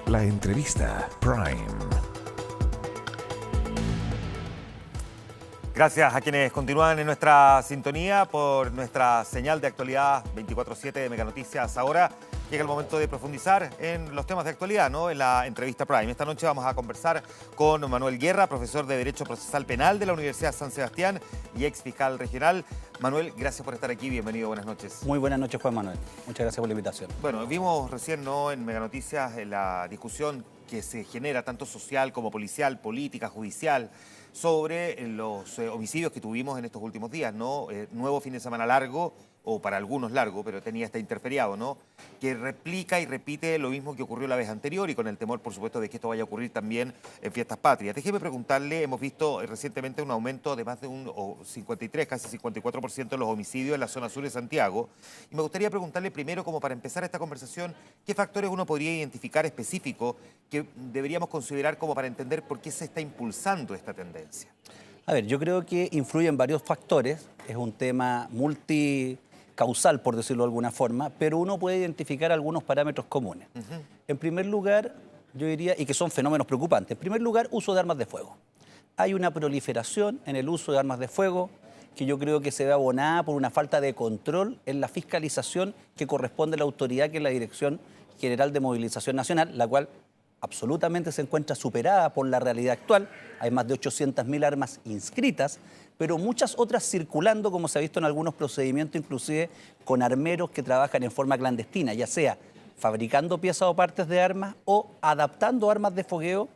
La entrevista Prime. Gracias a quienes continúan en nuestra sintonía por nuestra señal de actualidad 24/7 de Mega Noticias. Ahora llega el momento de profundizar en los temas de actualidad, ¿no? En la entrevista Prime. Esta noche vamos a conversar con Manuel Guerra, profesor de Derecho Procesal Penal de la Universidad San Sebastián y ex fiscal regional. Manuel, gracias por estar aquí. Bienvenido, buenas noches. Muy buenas noches, Juan Manuel. Muchas gracias por la invitación. Bueno, vimos recién, ¿no?, en Mega Noticias la discusión que se genera tanto social como policial, política, judicial, sobre los homicidios que tuvimos en estos últimos días, ¿no? Nuevo fin de semana largo, o para algunos largo, pero tenía este interferiado, ¿no?, que replica y repite lo mismo que ocurrió la vez anterior y con el temor, por supuesto, de que esto vaya a ocurrir también en fiestas patrias. Déjeme preguntarle, hemos visto recientemente un aumento de más de un 53, casi 54% de los homicidios en la zona sur de Santiago. Y me gustaría preguntarle primero, como para empezar esta conversación, ¿qué factores uno podría identificar específicos que deberíamos considerar como para entender por qué se está impulsando esta tendencia? A ver, yo creo que influyen varios factores. Es un tema multicausal, por decirlo de alguna forma, pero uno puede identificar algunos parámetros comunes. En primer lugar, yo diría, y que son fenómenos preocupantes, en primer lugar, uso de armas de fuego. Hay una proliferación en el uso de armas de fuego que yo creo que se ve abonada por una falta de control en la fiscalización que corresponde a la autoridad, que es la Dirección General de Movilización Nacional, la cual absolutamente se encuentra superada por la realidad actual. Hay más de 800.000 armas inscritas, pero muchas otras circulando, como se ha visto en algunos procedimientos, inclusive con armeros que trabajan en forma clandestina, ya sea fabricando piezas o partes de armas o adaptando armas de fogueo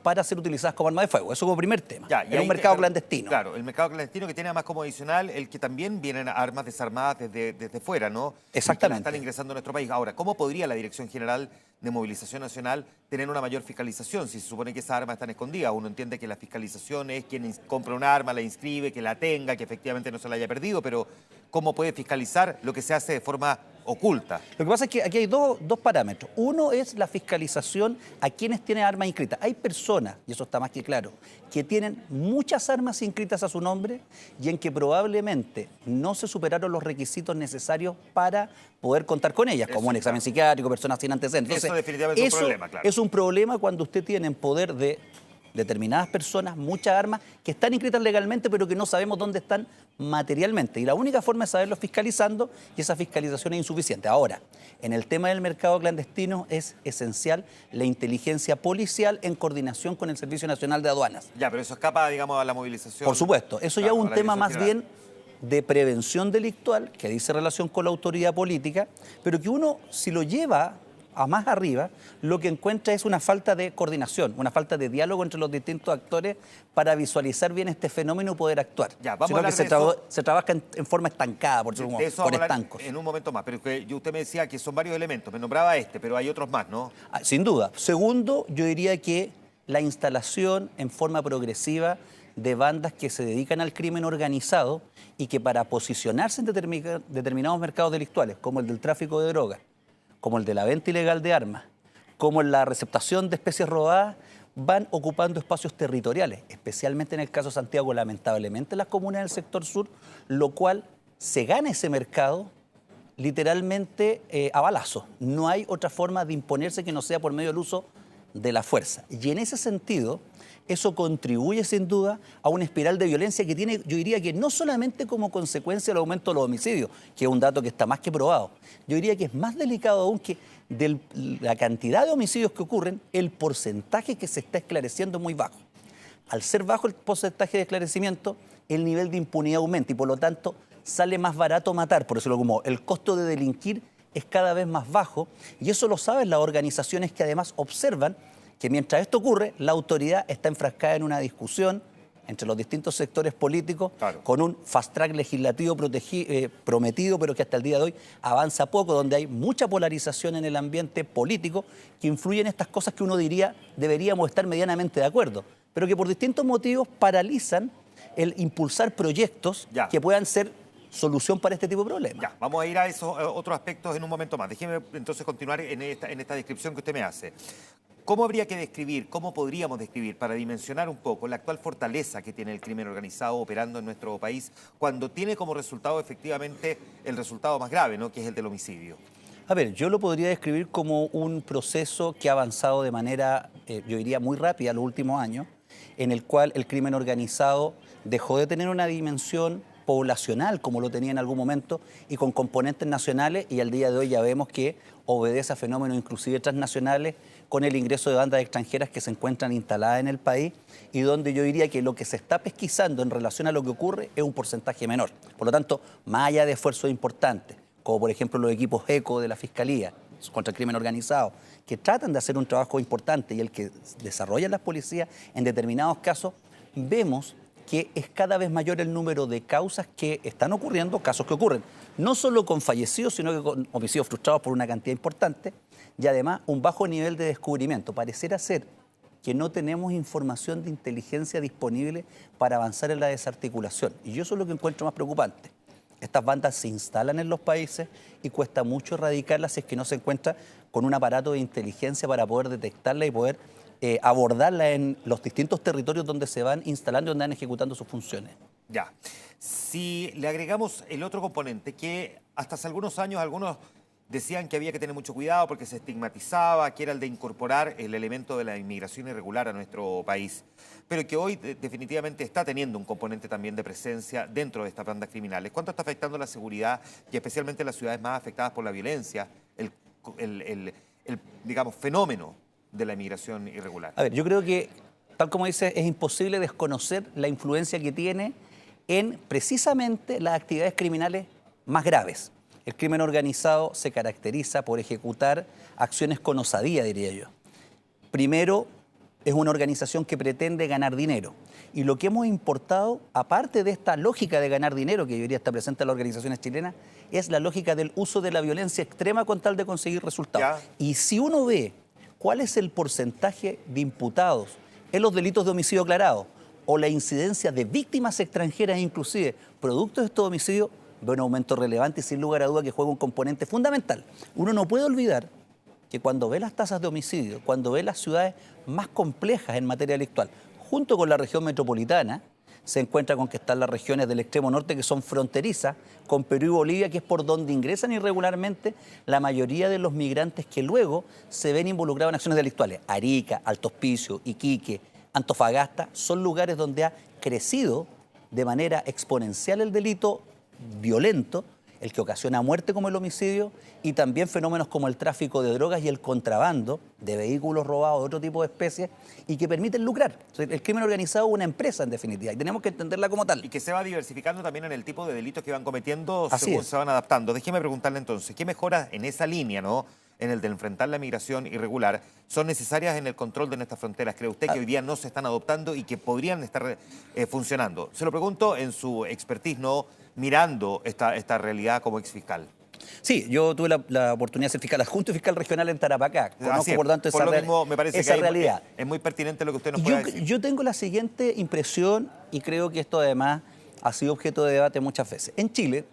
para ser utilizadas como arma de fuego. Eso como primer tema. Es un mercado clandestino. Claro, el mercado clandestino que tiene además como adicional el que también vienen armas desarmadas desde fuera, ¿no? Exactamente. Que están ingresando a nuestro país. Ahora, ¿cómo podría la Dirección General de Movilización Nacional tener una mayor fiscalización si se supone que esas armas están escondidas? Uno entiende que la fiscalización es quien compra un arma, la inscribe, que la tenga, que efectivamente no se la haya perdido, pero ¿cómo puede fiscalizar lo que se hace de forma oculta? Lo que pasa es que aquí hay dos parámetros. Uno es la fiscalización a quienes tienen armas inscritas. Hay personas, y eso está más que claro, que tienen muchas armas inscritas a su nombre y en que probablemente no se superaron los requisitos necesarios para poder contar con ellas, como un examen psiquiátrico, personas sin antecedentes. Eso definitivamente es un problema, claro. Es un problema cuando usted tiene en poder de determinadas personas muchas armas que están inscritas legalmente, pero que no sabemos dónde están materialmente. Y la única forma es saberlo fiscalizando, y esa fiscalización es insuficiente. Ahora, en el tema del mercado clandestino es esencial la inteligencia policial en coordinación con el Servicio Nacional de Aduanas. Ya, pero eso escapa, digamos, a la movilización. Por supuesto, eso ya es un tema más bien de prevención delictual, que dice relación con la autoridad política, pero que uno, si lo lleva a más arriba, lo que encuentra es una falta de coordinación, una falta de diálogo entre los distintos actores para visualizar bien este fenómeno y poder actuar. Ya, vamos sino a hablar que de eso. se trabaja en forma estancada, por decirlo, De eso por vamos a hablar estancos. en un momento más, pero usted me decía que son varios elementos, me nombraba este, pero hay otros más, ¿no? Sin duda. Segundo, yo diría que la instalación en forma progresiva de bandas que se dedican al crimen organizado y que para posicionarse en determinados mercados delictuales, como el del tráfico de drogas, como el de la venta ilegal de armas, como en la receptación de especies robadas, van ocupando espacios territoriales, especialmente en el caso de Santiago, lamentablemente las comunas del sector sur, lo cual se gana ese mercado literalmente a balazos. No hay otra forma de imponerse que no sea por medio del uso de la fuerza. Y en ese sentido, eso contribuye sin duda a una espiral de violencia que tiene, yo diría que no solamente como consecuencia del aumento de los homicidios, que es un dato que está más que probado, yo diría que es más delicado aún que de la cantidad de homicidios que ocurren, el porcentaje que se está esclareciendo es muy bajo. Al ser bajo el porcentaje de esclarecimiento, el nivel de impunidad aumenta y por lo tanto sale más barato matar, por decirlo como el costo de delinquir es cada vez más bajo y eso lo saben las organizaciones que además observan que mientras esto ocurre, la autoridad está enfrascada en una discusión entre los distintos sectores políticos, claro, con un fast track legislativo prometido, pero que hasta el día de hoy avanza poco, donde hay mucha polarización en el ambiente político que influye en estas cosas que uno diría deberíamos estar medianamente de acuerdo, pero que por distintos motivos paralizan el impulsar proyectos que puedan ser solución para este tipo de problemas. Ya, vamos a ir a esos otros aspectos en un momento más. Déjeme entonces continuar en esta descripción que usted me hace. ¿Cómo habría que describir, cómo podríamos describir, para dimensionar un poco la actual fortaleza que tiene el crimen organizado operando en nuestro país cuando tiene como resultado efectivamente el resultado más grave, ¿no?, que es el del homicidio? A ver, yo lo podría describir como un proceso que ha avanzado de manera, yo diría, muy rápida en los últimos años, en el cual el crimen organizado dejó de tener una dimensión poblacional como lo tenía en algún momento y con componentes nacionales, y al día de hoy ya vemos que obedece a fenómenos inclusive transnacionales con el ingreso de bandas extranjeras que se encuentran instaladas en el país y donde yo diría que lo que se está pesquisando en relación a lo que ocurre es un porcentaje menor. Por lo tanto, más allá de esfuerzos importantes, como por ejemplo los equipos ECO de la Fiscalía contra el crimen organizado, que tratan de hacer un trabajo importante y el que desarrollan las policías en determinados casos, vemos que es cada vez mayor el número de causas que están ocurriendo, casos que ocurren, no solo con fallecidos, sino que con homicidios frustrados por una cantidad importante, y además un bajo nivel de descubrimiento. Pareciera ser que no tenemos información de inteligencia disponible para avanzar en la desarticulación, y yo eso es lo que encuentro más preocupante. Estas bandas se instalan en los países y cuesta mucho erradicarlas si es que no se encuentra con un aparato de inteligencia para poder detectarla y poder abordarla en los distintos territorios donde se van instalando y donde van ejecutando sus funciones. Ya. Si le agregamos el otro componente, que hasta hace algunos años algunos decían que había que tener mucho cuidado porque se estigmatizaba, que era el de incorporar el elemento de la inmigración irregular a nuestro país, pero que hoy definitivamente está teniendo un componente también de presencia dentro de estas bandas criminales. ¿Cuánto está afectando la seguridad y especialmente las ciudades más afectadas por la violencia, digamos, fenómeno de la inmigración irregular? A ver, yo creo que, tal como dice, es imposible desconocer la influencia que tiene en precisamente las actividades criminales más graves. El crimen organizado se caracteriza por ejecutar acciones con osadía, diría yo. Primero, es una organización que pretende ganar dinero. Y lo que hemos importado, aparte de esta lógica de ganar dinero, que yo diría está presente en las organizaciones chilenas, es la lógica del uso de la violencia extrema con tal de conseguir resultados. Ya. Y si uno ve cuál es el porcentaje de imputados en los delitos de homicidio aclarado o la incidencia de víctimas extranjeras inclusive, producto de estos homicidios, ve un aumento relevante y sin lugar a duda que juega un componente fundamental. Uno no puede olvidar que cuando ve las tasas de homicidio, cuando ve las ciudades más complejas en materia delictual, junto con la región metropolitana, se encuentra con que están las regiones del extremo norte que son fronterizas con Perú y Bolivia, que es por donde ingresan irregularmente la mayoría de los migrantes que luego se ven involucrados en acciones delictuales. Arica, Alto Hospicio, Iquique, Antofagasta son lugares donde ha crecido de manera exponencial el delito violento, el que ocasiona muerte como el homicidio, y también fenómenos como el tráfico de drogas y el contrabando de vehículos robados de otro tipo de especies y que permiten lucrar. El crimen organizado es una empresa en definitiva y tenemos que entenderla como tal. Y que se va diversificando también en el tipo de delitos que van cometiendo según es. se van adaptando. Déjeme preguntarle entonces, ¿qué mejoras en esa línea, ¿no?, en el de enfrentar la migración irregular, son necesarias en el control de nuestras fronteras? ¿Cree usted que hoy día no se están adoptando y que podrían estar funcionando? Se lo pregunto en su expertise, ¿no?, mirando esta realidad como exfiscal. Sí, yo tuve la oportunidad de ser fiscal adjunto y fiscal regional en Tarapacá. Conozco, por tanto, por lo mismo, me parece que realidad. Es muy pertinente lo que usted nos puede decir. Yo tengo la siguiente impresión y creo que esto además ha sido objeto de debate muchas veces. En Chile,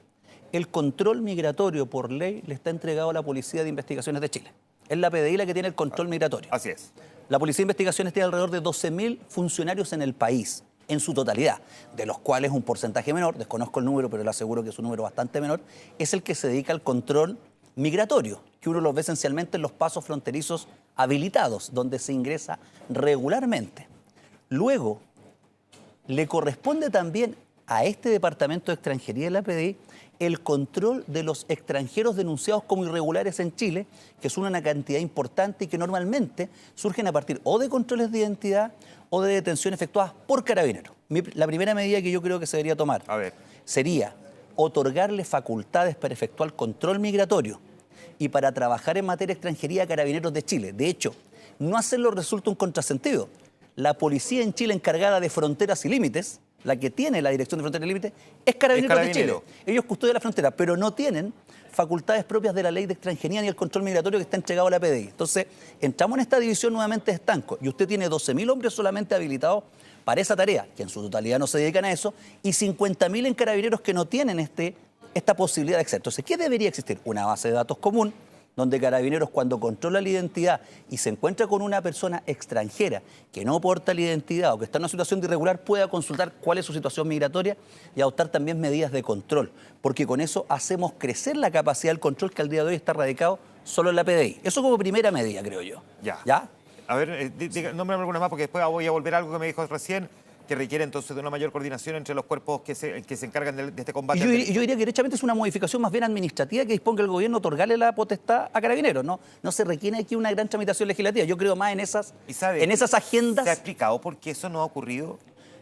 el control migratorio por ley le está entregado a la Policía de Investigaciones de Chile. Es la PDI la que tiene el control migratorio. Así es. La Policía de Investigaciones tiene alrededor de 12.000 funcionarios en el país, en su totalidad, de los cuales un porcentaje menor, desconozco el número, pero le aseguro que es un número bastante menor, es el que se dedica al control migratorio, que uno lo ve esencialmente en los pasos fronterizos habilitados, donde se ingresa regularmente. Luego, le corresponde también a este Departamento de Extranjería de la PDI el control de los extranjeros denunciados como irregulares en Chile, que son una cantidad importante y que normalmente surgen a partir o de controles de identidad o de detención efectuadas por carabineros. La primera medida que yo creo que se debería tomar sería otorgarle facultades para efectuar control migratorio y para trabajar en materia de extranjería a Carabineros de Chile. De hecho, no hacerlo resulta un contrasentido. La policía en Chile encargada de fronteras y límites, la que tiene la Dirección de Fronteras y Límites, es Carabineros de Chile. Ellos custodian la frontera, pero no tienen facultades propias de la ley de extranjería ni el control migratorio que está entregado a la PDI. Entonces, entramos en esta división nuevamente de estanco y usted tiene 12.000 hombres solamente habilitados para esa tarea, que en su totalidad no se dedican a eso, y 50.000 en Carabineros que no tienen esta posibilidad de acceder. Entonces, ¿qué debería existir? Una base de datos común donde Carabineros, cuando controla la identidad y se encuentra con una persona extranjera que no porta la identidad o que está en una situación de irregular, pueda consultar cuál es su situación migratoria y adoptar también medidas de control, porque con eso hacemos crecer la capacidad del control que al día de hoy está radicado solo en la PDI. Eso como primera medida, creo yo. Ya. ¿Ya? A ver, nómbrame algunas más porque después voy a volver a algo que me dijo recién, que requiere entonces de una mayor coordinación entre los cuerpos que se encargan de este combate. Yo diría que derechamente es una modificación más bien administrativa que disponga el gobierno a otorgarle la potestad a Carabineros. No se requiere aquí una gran tramitación legislativa. Yo creo más en esas agendas. ¿Se ha explicado por qué eso no ha ocurrido?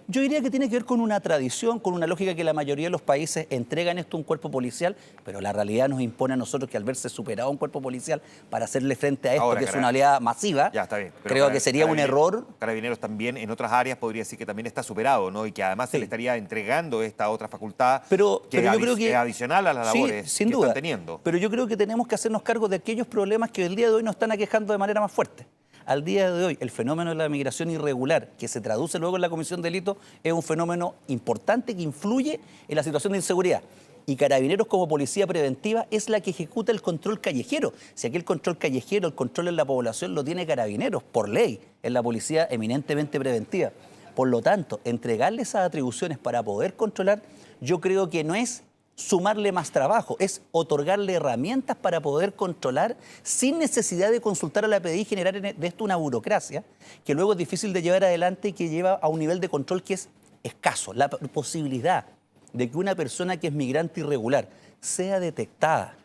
Yo diría que tiene que ver con una tradición, con una lógica que la mayoría de los países entregan esto a un cuerpo policial, pero la realidad nos impone a nosotros que al verse superado un cuerpo policial para hacerle frente a esto, Ahora, que es una oleada masiva, ya, está bien, creo que sería un error. Carabineros también en otras áreas podría decir que también está superado, ¿no? Y que además se le estaría entregando esta otra facultad pero yo creo que es adicional a las labores sin que duda, están teniendo. Pero yo creo que tenemos que hacernos cargo de aquellos problemas que el día de hoy nos están aquejando de manera más fuerte. Al día de hoy, el fenómeno de la migración irregular, que se traduce luego en la comisión de delitos, es un fenómeno importante que influye en la situación de inseguridad. Y Carabineros, como policía preventiva, es la que ejecuta el control callejero. Si aquí el control callejero, el control en la población lo tiene Carabineros, por ley, es la policía eminentemente preventiva. Por lo tanto, entregarle esas atribuciones para poder controlar, yo creo que no es sumarle más trabajo, es otorgarle herramientas para poder controlar sin necesidad de consultar a la PDI y generar de esto una burocracia que luego es difícil de llevar adelante y que lleva a un nivel de control que es escaso. La posibilidad de que una persona que es migrante irregular sea detectada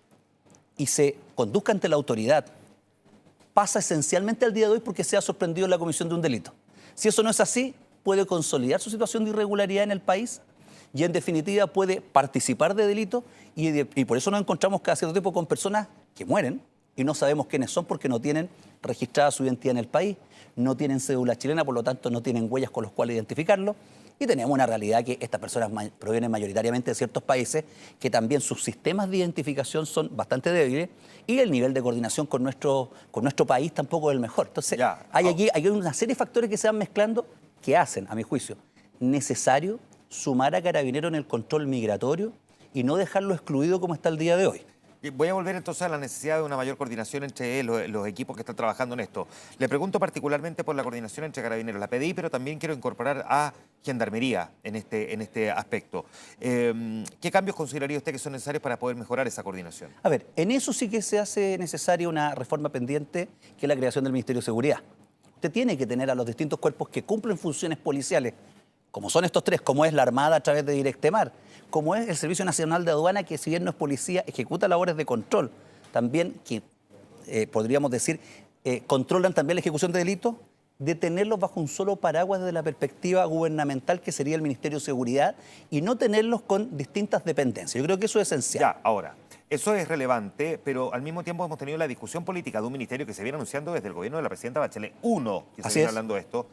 y se conduzca ante la autoridad pasa esencialmente al día de hoy porque sea sorprendido en la comisión de un delito. Si eso no es así, puede consolidar su situación de irregularidad en el país y en definitiva puede participar de delitos y por eso nos encontramos cada cierto tiempo con personas que mueren y no sabemos quiénes son porque no tienen registrada su identidad en el país, no tienen cédula chilena, por lo tanto no tienen huellas con los cuales identificarlo y tenemos una realidad que estas personas provienen mayoritariamente de ciertos países que también sus sistemas de identificación son bastante débiles y el nivel de coordinación con nuestro país tampoco es el mejor. Entonces hay una serie de factores que se van mezclando que hacen, a mi juicio, necesario sumar a Carabineros en el control migratorio y no dejarlo excluido como está el día de hoy. Voy a volver entonces a la necesidad de una mayor coordinación entre los equipos que están trabajando en esto. Le pregunto particularmente por la coordinación entre Carabineros, la PDI, pero también quiero incorporar a Gendarmería en este aspecto. ¿Qué cambios consideraría usted que son necesarios para poder mejorar esa coordinación? A ver, en eso sí que se hace necesaria una reforma pendiente, que es la creación del Ministerio de Seguridad. Usted tiene que tener a los distintos cuerpos que cumplen funciones policiales, como son estos tres, como es la Armada a través de Directemar, como es el Servicio Nacional de Aduana, que si bien no es policía, ejecuta labores de control, también que podríamos decir, controlan también la ejecución de delitos, de tenerlos bajo un solo paraguas desde la perspectiva gubernamental, que sería el Ministerio de Seguridad, y no tenerlos con distintas dependencias. Yo creo que eso es esencial. Ya, ahora, eso es relevante, pero al mismo tiempo hemos tenido la discusión política de un ministerio que se viene anunciando desde el gobierno de la presidenta Bachelet 1, que se viene hablando de esto,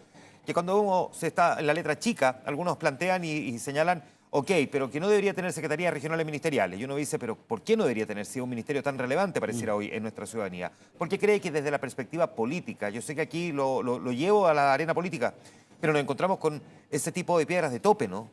que cuando uno se está en la letra chica, algunos plantean y señalan, ok, pero que no debería tener secretarías regionales ministeriales. Y uno dice, pero ¿por qué no debería tener si es un ministerio tan relevante, pareciera hoy, en nuestra ciudadanía? Porque cree que desde la perspectiva política, yo sé que aquí lo llevo a la arena política, pero nos encontramos con ese tipo de piedras de tope, ¿no?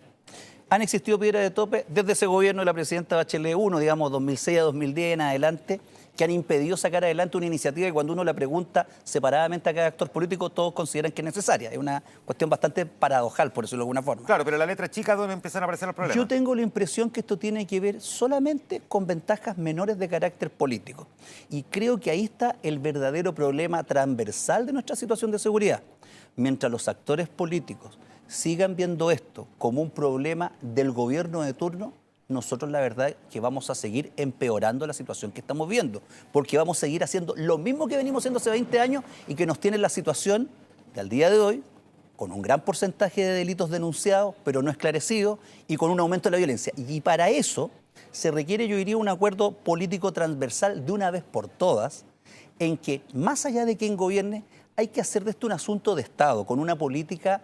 Han existido piedras de tope desde ese gobierno de la presidenta Bachelet 1, digamos 2006 a 2010 en adelante, que han impedido sacar adelante una iniciativa que cuando uno la pregunta separadamente a cada actor político, todos consideran que es necesaria. Es una cuestión bastante paradojal, por decirlo de alguna forma. Claro, pero la letra chica es donde empiezan a aparecer los problemas. Yo tengo la impresión que esto tiene que ver solamente con ventajas menores de carácter político. Y creo que ahí está el verdadero problema transversal de nuestra situación de seguridad. Mientras los actores políticos sigan viendo esto como un problema del gobierno de turno, nosotros la verdad que vamos a seguir empeorando la situación que estamos viendo, porque vamos a seguir haciendo lo mismo que venimos haciendo hace 20 años y que nos tiene la situación del día de hoy, con un gran porcentaje de delitos denunciados, pero no esclarecidos, y con un aumento de la violencia. Y para eso se requiere, yo diría, un acuerdo político transversal de una vez por todas, en que, más allá de quién gobierne, hay que hacer de esto un asunto de Estado, con una política,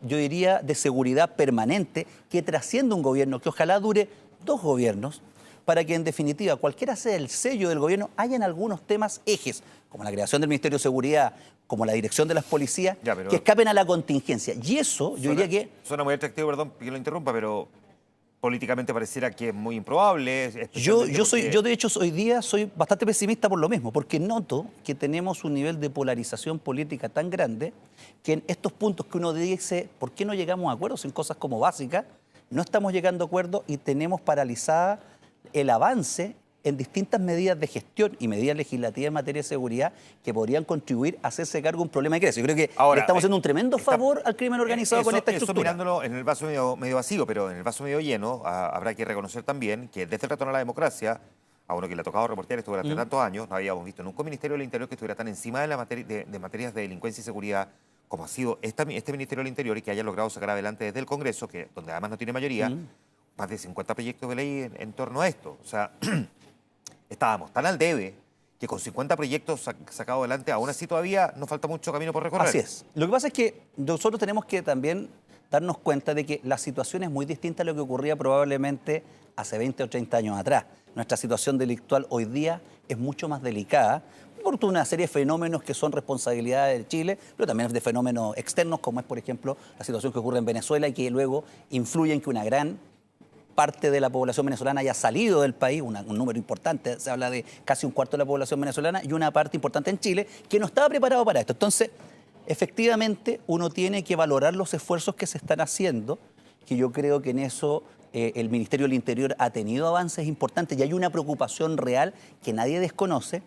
yo diría, de seguridad permanente, que trascienda un gobierno, que ojalá dure 2 gobiernos, para que en definitiva, cualquiera sea el sello del gobierno, hayan algunos temas ejes, como la creación del Ministerio de Seguridad, como la dirección de las policías, que escapen a la contingencia. Y eso, yo diría que... Suena muy atractivo, perdón que lo interrumpa, pero políticamente pareciera que es muy improbable. Yo de hecho hoy día soy bastante pesimista por lo mismo, porque noto que tenemos un nivel de polarización política tan grande que en estos puntos que uno dice, ¿por qué no llegamos a acuerdos en cosas como básicas? No estamos llegando a acuerdos y tenemos paralizada el avance en distintas medidas de gestión y medidas legislativas en materia de seguridad que podrían contribuir a hacerse cargo de un problema que crece. Yo creo que ahora, le estamos haciendo un tremendo favor al crimen organizado con esta estructura. Eso mirándolo en el vaso medio vacío, pero en el vaso medio lleno habrá que reconocer también que desde el retorno a la democracia, a uno que le ha tocado reportear esto durante tantos años, no habíamos visto nunca un Ministerio del Interior que estuviera tan encima de, de materias de delincuencia y seguridad como ha sido este Ministerio del Interior y que haya logrado sacar adelante desde el Congreso, que donde además no tiene mayoría, más de 50 proyectos de ley en torno a esto. O sea, estábamos tan al debe que con 50 proyectos sacados adelante, aún así todavía nos falta mucho camino por recorrer. Así es. Lo que pasa es que nosotros tenemos que también darnos cuenta de que la situación es muy distinta a lo que ocurría probablemente hace 20 o 30 años atrás. Nuestra situación delictual hoy día es mucho más delicada por una serie de fenómenos que son responsabilidad de Chile, pero también de fenómenos externos, como es, por ejemplo, la situación que ocurre en Venezuela y que luego influye en que una gran parte de la población venezolana haya salido del país, un número importante, se habla de casi un cuarto de la población venezolana, y una parte importante en Chile, que no estaba preparado para esto. Entonces, efectivamente, uno tiene que valorar los esfuerzos que se están haciendo, que yo creo que en eso el Ministerio del Interior ha tenido avances importantes y hay una preocupación real que nadie desconoce,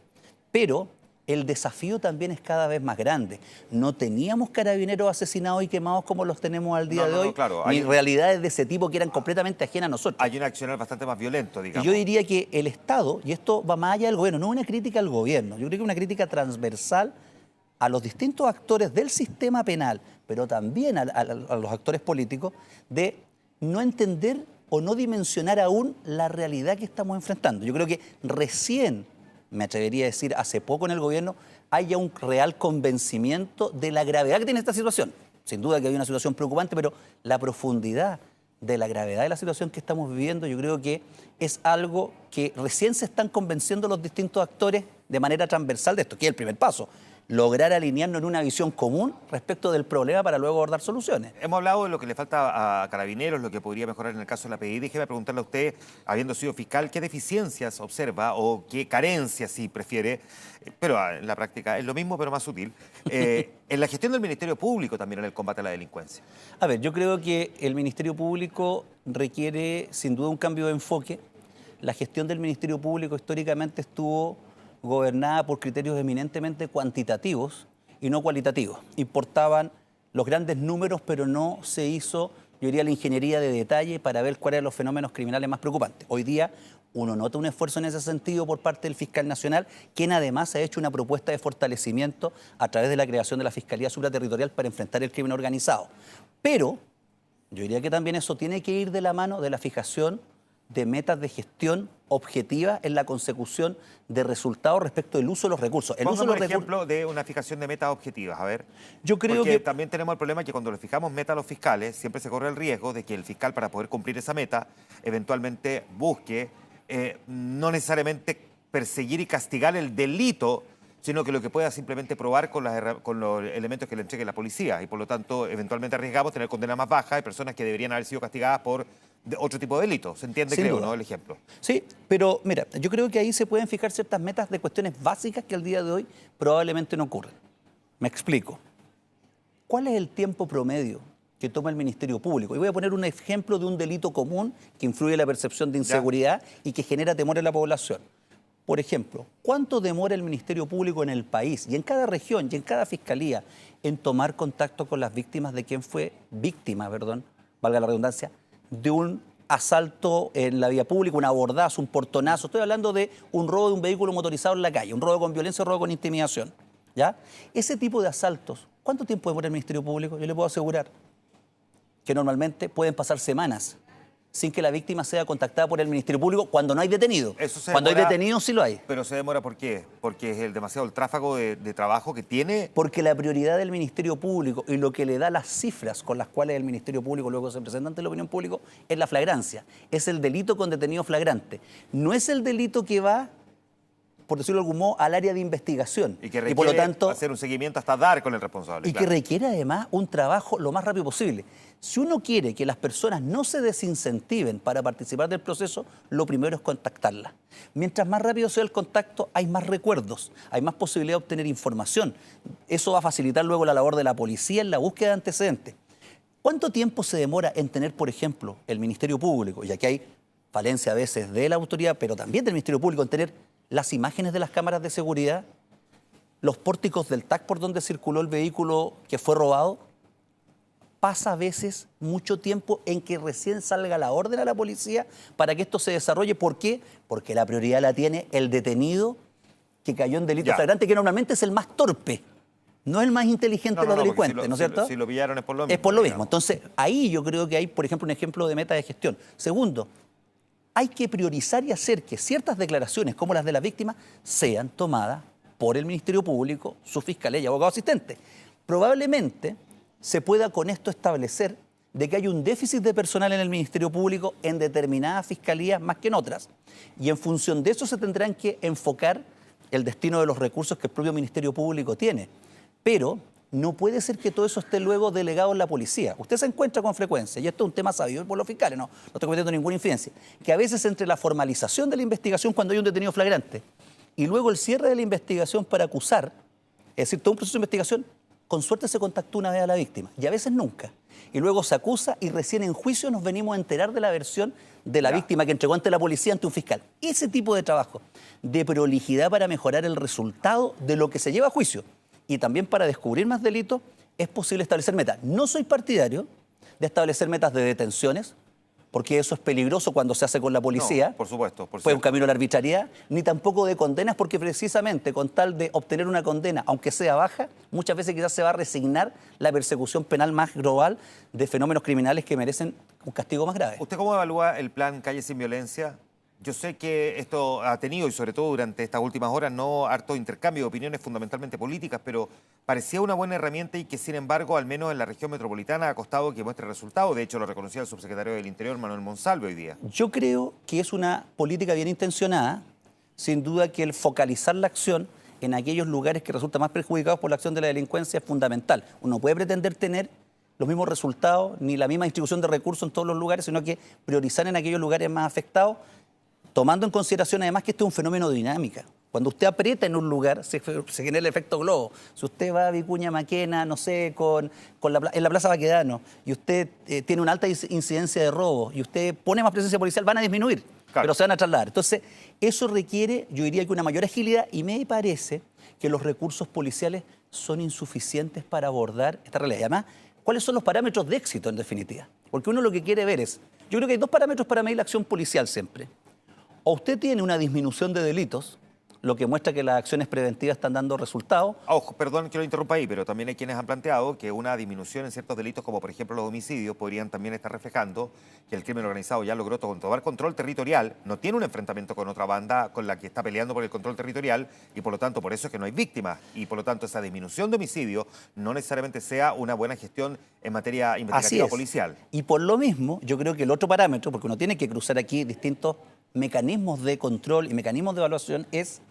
pero el desafío también es cada vez más grande. No teníamos carabineros asesinados y quemados como los tenemos al día de hoy, claro, ni realidades de ese tipo que eran completamente ajenas a nosotros. Hay un accionar bastante más violento, digamos. Y yo diría que el Estado, y esto va más allá del gobierno, no es una crítica al gobierno, yo creo que es una crítica transversal a los distintos actores del sistema penal, pero también a los actores políticos, de no entender o no dimensionar aún la realidad que estamos enfrentando. Yo creo que recién, me atrevería a decir, hace poco en el gobierno, haya un real convencimiento de la gravedad que tiene esta situación. Sin duda que hay una situación preocupante, pero la profundidad de la gravedad de la situación que estamos viviendo, yo creo que es algo que recién se están convenciendo los distintos actores de manera transversal de esto, que es el primer paso. Lograr alinearnos en una visión común respecto del problema para luego abordar soluciones. Hemos hablado de lo que le falta a Carabineros, lo que podría mejorar en el caso de la PDI. Déjeme preguntarle a usted, habiendo sido fiscal, ¿qué deficiencias observa o qué carencias, si prefiere, pero en la práctica es lo mismo pero más sutil, en la gestión del Ministerio Público también en el combate a la delincuencia? A ver, yo creo que el Ministerio Público requiere sin duda un cambio de enfoque. La gestión del Ministerio Público históricamente estuvo gobernada por criterios eminentemente cuantitativos y no cualitativos. Importaban los grandes números, pero no se hizo, yo diría, la ingeniería de detalle para ver cuáles eran los fenómenos criminales más preocupantes. Hoy día uno nota un esfuerzo en ese sentido por parte del fiscal nacional, quien además ha hecho una propuesta de fortalecimiento a través de la creación de la Fiscalía Supraterritorial para enfrentar el crimen organizado. Pero yo diría que también eso tiene que ir de la mano de la fijación de metas de gestión objetivas en la consecución de resultados respecto del uso de los recursos. Póngame un ejemplo de una fijación de metas objetivas, a ver. Yo creo Porque que también tenemos el problema que cuando le fijamos metas a los fiscales, siempre se corre el riesgo de que el fiscal, para poder cumplir esa meta, eventualmente busque no necesariamente perseguir y castigar el delito, sino que lo que pueda simplemente probar con los elementos que le entregue la policía. Y por lo tanto, eventualmente arriesgamos tener condena más baja de personas que deberían haber sido castigadas por otro tipo de delitos. ¿Se entiende, Sin creo, duda, no, el ejemplo? Sí, pero mira, yo creo que ahí se pueden fijar ciertas metas de cuestiones básicas que al día de hoy probablemente no ocurren. Me explico. ¿Cuál es el tiempo promedio que toma el Ministerio Público? Y voy a poner un ejemplo de un delito común que influye en la percepción de inseguridad y que genera temor en la población. Por ejemplo, ¿cuánto demora el Ministerio Público en el país y en cada región y en cada fiscalía en tomar contacto con las víctimas de quien fue víctima, valga la redundancia, de un asalto en la vía pública, un abordazo, un portonazo? Estoy hablando de un robo de un vehículo motorizado en la calle, un robo con violencia, un robo con intimidación, ¿ya? Ese tipo de asaltos, ¿cuánto tiempo demora el Ministerio Público? Yo le puedo asegurar que normalmente pueden pasar semanas sin que la víctima sea contactada por el Ministerio Público cuando no hay detenido. Cuando hay detenidos sí lo hay. Pero se demora, ¿por qué? Porque es demasiado el tráfago de trabajo que tiene. Porque la prioridad del Ministerio Público y lo que le da las cifras con las cuales el Ministerio Público luego se presenta ante la opinión pública es la flagrancia. Es el delito con detenido flagrante. No es el delito que va por decirlo de algún modo, al área de investigación. Y que requiere por lo tanto, hacer un seguimiento hasta dar con el responsable. y que requiere además un trabajo lo más rápido posible. Si uno quiere que las personas no se desincentiven para participar del proceso, lo primero es contactarlas. Mientras más rápido sea el contacto, hay más recuerdos, hay más posibilidad de obtener información. Eso va a facilitar luego la labor de la policía en la búsqueda de antecedentes. ¿Cuánto tiempo se demora en tener, por ejemplo, el Ministerio Público, ya que hay falencia a veces de la autoridad, pero también del Ministerio Público, en tener las imágenes de las cámaras de seguridad, los pórticos del TAC por donde circuló el vehículo que fue robado? Pasa a veces mucho tiempo en que recién salga la orden a la policía para que esto se desarrolle. ¿Por qué? Porque la prioridad la tiene el detenido que cayó en delito flagrante, que normalmente es el más torpe, no es el más inteligente de los delincuentes, ¿no es cierto? Si lo pillaron es por lo mismo. Es por lo mismo. Entonces, ahí yo creo que hay, por ejemplo, un ejemplo de meta de gestión. Segundo, hay que priorizar y hacer que ciertas declaraciones, como las de las víctimas, sean tomadas por el Ministerio Público, sus fiscales y abogados asistentes. Probablemente se pueda con esto establecer de que hay un déficit de personal en el Ministerio Público en determinadas fiscalías más que en otras. Y en función de eso se tendrán que enfocar el destino de los recursos que el propio Ministerio Público tiene. Pero no puede ser que todo eso esté luego delegado en la policía. Usted se encuentra con frecuencia, y esto es un tema sabido por los fiscales, no estoy cometiendo ninguna infidencia, que a veces entre la formalización de la investigación cuando hay un detenido flagrante y luego el cierre de la investigación para acusar, es decir, todo un proceso de investigación, con suerte se contactó una vez a la víctima, y a veces nunca. Y luego se acusa y recién en juicio nos venimos a enterar de la versión de la víctima que entregó ante la policía ante un fiscal. Ese tipo de trabajo, de prolijidad para mejorar el resultado de lo que se lleva a juicio y también para descubrir más delitos, es posible establecer metas. No soy partidario de establecer metas de detenciones, porque eso es peligroso cuando se hace con la policía. No, por supuesto. Fue un camino a la arbitrariedad, ni tampoco de condenas, porque precisamente con tal de obtener una condena, aunque sea baja, muchas veces quizás se va a resignar la persecución penal más global de fenómenos criminales que merecen un castigo más grave. ¿Usted cómo evalúa el plan Calle Sin Violencia? Yo sé que esto ha tenido, y sobre todo durante estas últimas horas, no harto intercambio de opiniones fundamentalmente políticas, pero parecía una buena herramienta y que, sin embargo, al menos en la región metropolitana ha costado que muestre resultados. De hecho, lo reconocía el subsecretario del Interior, Manuel Monsalve, hoy día. Yo creo que es una política bien intencionada, sin duda que el focalizar la acción en aquellos lugares que resultan más perjudicados por la acción de la delincuencia es fundamental. Uno puede pretender tener los mismos resultados, ni la misma distribución de recursos en todos los lugares, sino que priorizar en aquellos lugares más afectados, tomando en consideración además que este es un fenómeno de dinámica. Cuando usted aprieta en un lugar, se genera el efecto globo. Si usted va a Vicuña Maquena, no sé, en la Plaza Baquedano, y usted tiene una alta incidencia de robos, y usted pone más presencia policial, van a disminuir, pero se van a trasladar. Entonces, eso requiere, yo diría que una mayor agilidad, y me parece que los recursos policiales son insuficientes para abordar esta realidad. Y además, ¿cuáles son los parámetros de éxito, en definitiva? Porque uno lo que quiere ver es, yo creo que hay dos parámetros para medir la acción policial siempre. O usted tiene una disminución de delitos, lo que muestra que las acciones preventivas están dando resultados. Ojo, perdón que lo interrumpa ahí, pero también hay quienes han planteado que una disminución en ciertos delitos, como por ejemplo los homicidios, podrían también estar reflejando que el crimen organizado ya logró tomar control territorial, no tiene un enfrentamiento con otra banda con la que está peleando por el control territorial, y por lo tanto por eso es que no hay víctimas, y por lo tanto esa disminución de homicidios no necesariamente sea una buena gestión en materia investigativa policial. Y por lo mismo, yo creo que el otro parámetro, porque uno tiene que cruzar aquí distintos mecanismos de control y mecanismos de evaluación, es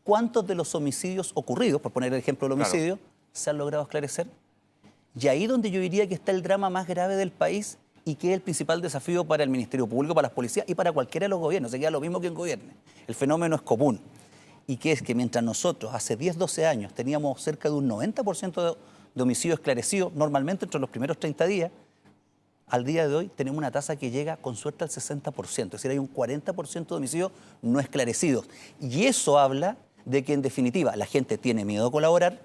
cuántos de los homicidios ocurridos, por poner el ejemplo del homicidio, se han logrado esclarecer. Y ahí donde yo diría que está el drama más grave del país y que es el principal desafío para el Ministerio Público, para las policías y para cualquiera de los gobiernos. Se queda lo mismo que en gobierne. El fenómeno es común. Y que es que mientras nosotros hace 10, 12 años teníamos cerca de un 90% de homicidios esclarecidos, normalmente entre los primeros 30 días, al día de hoy tenemos una tasa que llega con suerte al 60%, es decir, hay un 40% de homicidios no esclarecidos. Y eso habla de que, en definitiva, la gente tiene miedo a colaborar,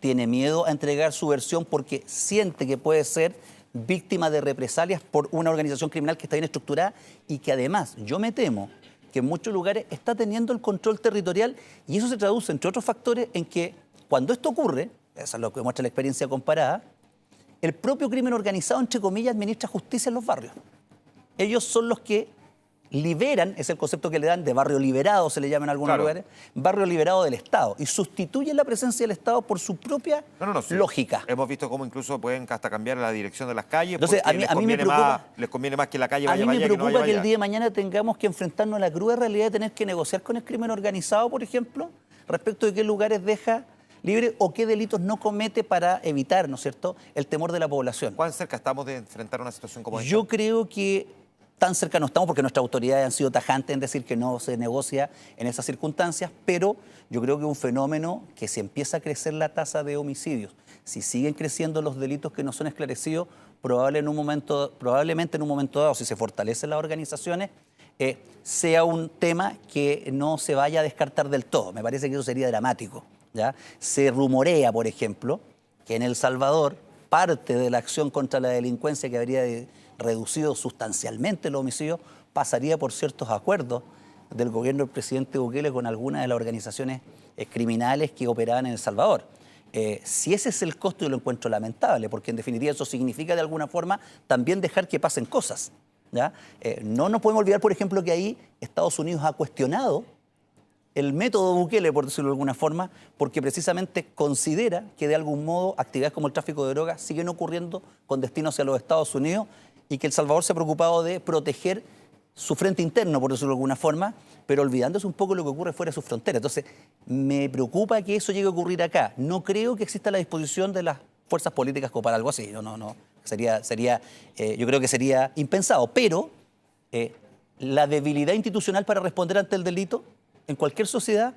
tiene miedo a entregar su versión porque siente que puede ser víctima de represalias por una organización criminal que está bien estructurada y que además, yo me temo, que en muchos lugares está teniendo el control territorial, y eso se traduce, entre otros factores, en que cuando esto ocurre, eso es lo que muestra la experiencia comparada, el propio crimen organizado, entre comillas, administra justicia en los barrios. Ellos son los que liberan, es el concepto que le dan de barrio liberado, se le llama en algunos Claro. lugares, barrio liberado del Estado, y sustituyen la presencia del Estado por su propia Sí. lógica. Hemos visto cómo incluso pueden hasta cambiar la dirección de las calles Entonces, porque a mí me preocupa, les conviene más que la calle a vaya mí me vaya que no preocupa vaya que el vaya. día de mañana tengamos que enfrentarnos a la cruda realidad de tener que negociar con el crimen organizado, por ejemplo, respecto de qué lugares deja libre o qué delitos no comete para evitar, ¿no es cierto?, el temor de la población. ¿Cuán cerca estamos de enfrentar una situación como esta? Yo creo que tan cerca no estamos porque nuestras autoridades han sido tajantes en decir que no se negocia en esas circunstancias, pero yo creo que es un fenómeno que si empieza a crecer la tasa de homicidios, si siguen creciendo los delitos que no son esclarecidos, probablemente en un momento dado, si se fortalecen las organizaciones, sea un tema que no se vaya a descartar del todo. Me parece que eso sería dramático, ¿ya? Se rumorea, por ejemplo, que en El Salvador parte de la acción contra la delincuencia que habría reducido sustancialmente los homicidios pasaría por ciertos acuerdos del gobierno del presidente Bukele con algunas de las organizaciones criminales que operaban en El Salvador. Si ese es el costo, yo lo encuentro lamentable, porque en definitiva eso significa de alguna forma también dejar que pasen cosas, ¿ya? No nos podemos olvidar, por ejemplo, que ahí Estados Unidos ha cuestionado el método Bukele, por decirlo de alguna forma, porque precisamente considera que de algún modo actividades como el tráfico de drogas siguen ocurriendo con destino hacia los Estados Unidos y que El Salvador se ha preocupado de proteger su frente interno, por decirlo de alguna forma, pero olvidándose un poco lo que ocurre fuera de sus fronteras. Entonces, me preocupa que eso llegue a ocurrir acá. No creo que exista la disposición de las fuerzas políticas como para algo así. No. Yo creo que sería impensado, pero la debilidad institucional para responder ante el delito en cualquier sociedad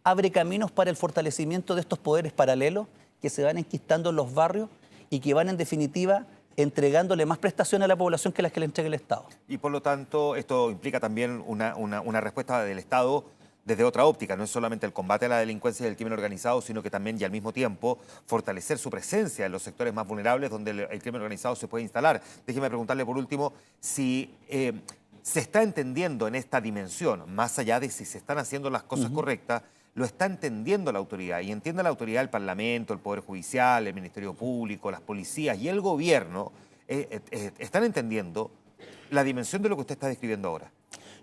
abre caminos para el fortalecimiento de estos poderes paralelos que se van enquistando en los barrios y que van en definitiva entregándole más prestaciones a la población que las que le entrega el Estado. Y por lo tanto, esto implica también una respuesta del Estado desde otra óptica. No es solamente el combate a la delincuencia y el crimen organizado, sino que también y al mismo tiempo fortalecer su presencia en los sectores más vulnerables donde el crimen organizado se puede instalar. Déjeme preguntarle por último si se está entendiendo en esta dimensión, más allá de si se están haciendo las cosas correctas, lo está entendiendo la autoridad y entiende la autoridad el Parlamento, el Poder Judicial, el Ministerio Público, las policías y el gobierno están entendiendo la dimensión de lo que usted está describiendo ahora.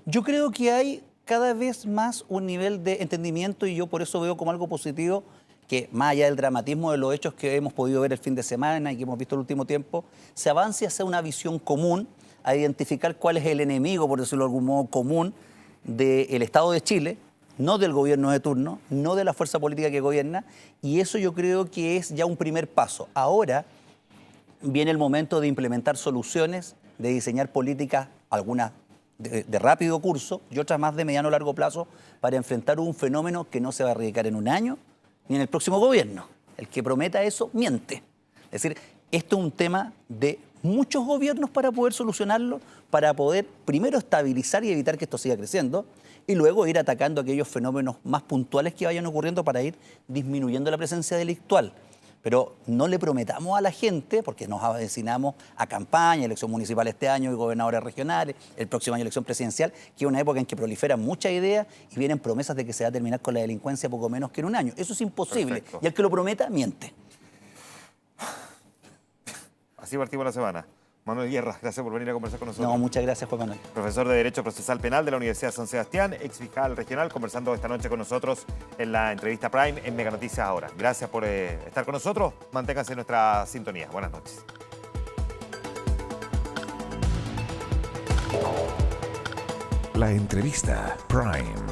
Yo creo que hay cada vez más un nivel de entendimiento y yo por eso veo como algo positivo que más allá del dramatismo de los hechos que hemos podido ver el fin de semana y que hemos visto el último tiempo, se avance hacia una visión común, a identificar cuál es el enemigo, por decirlo de algún modo, común del Estado de Chile, no del gobierno de turno, no de la fuerza política que gobierna, y eso yo creo que es ya un primer paso. Ahora viene el momento de implementar soluciones, de diseñar políticas, algunas de rápido curso y otras más de mediano o largo plazo, para enfrentar un fenómeno que no se va a erradicar en un año ni en el próximo gobierno. El que prometa eso miente. Es decir, esto es un tema de muchos gobiernos para poder solucionarlo, para poder primero estabilizar y evitar que esto siga creciendo y luego ir atacando aquellos fenómenos más puntuales que vayan ocurriendo para ir disminuyendo la presencia delictual. Pero no le prometamos a la gente, porque nos avecinamos a campaña, elección municipal este año y gobernadores regionales, el próximo año elección presidencial, que es una época en que proliferan muchas ideas y vienen promesas de que se va a terminar con la delincuencia poco menos que en un año. Eso es imposible. Perfecto. Y el que lo prometa, miente. Así partimos la semana. Manuel Guerra, gracias por venir a conversar con nosotros. No, muchas gracias, Juan Manuel. Profesor de Derecho Procesal Penal de la Universidad de San Sebastián, ex fiscal regional, conversando esta noche con nosotros en la entrevista Prime en Mega Noticias Ahora. Gracias por estar con nosotros. Manténganse en nuestra sintonía. Buenas noches. La entrevista Prime.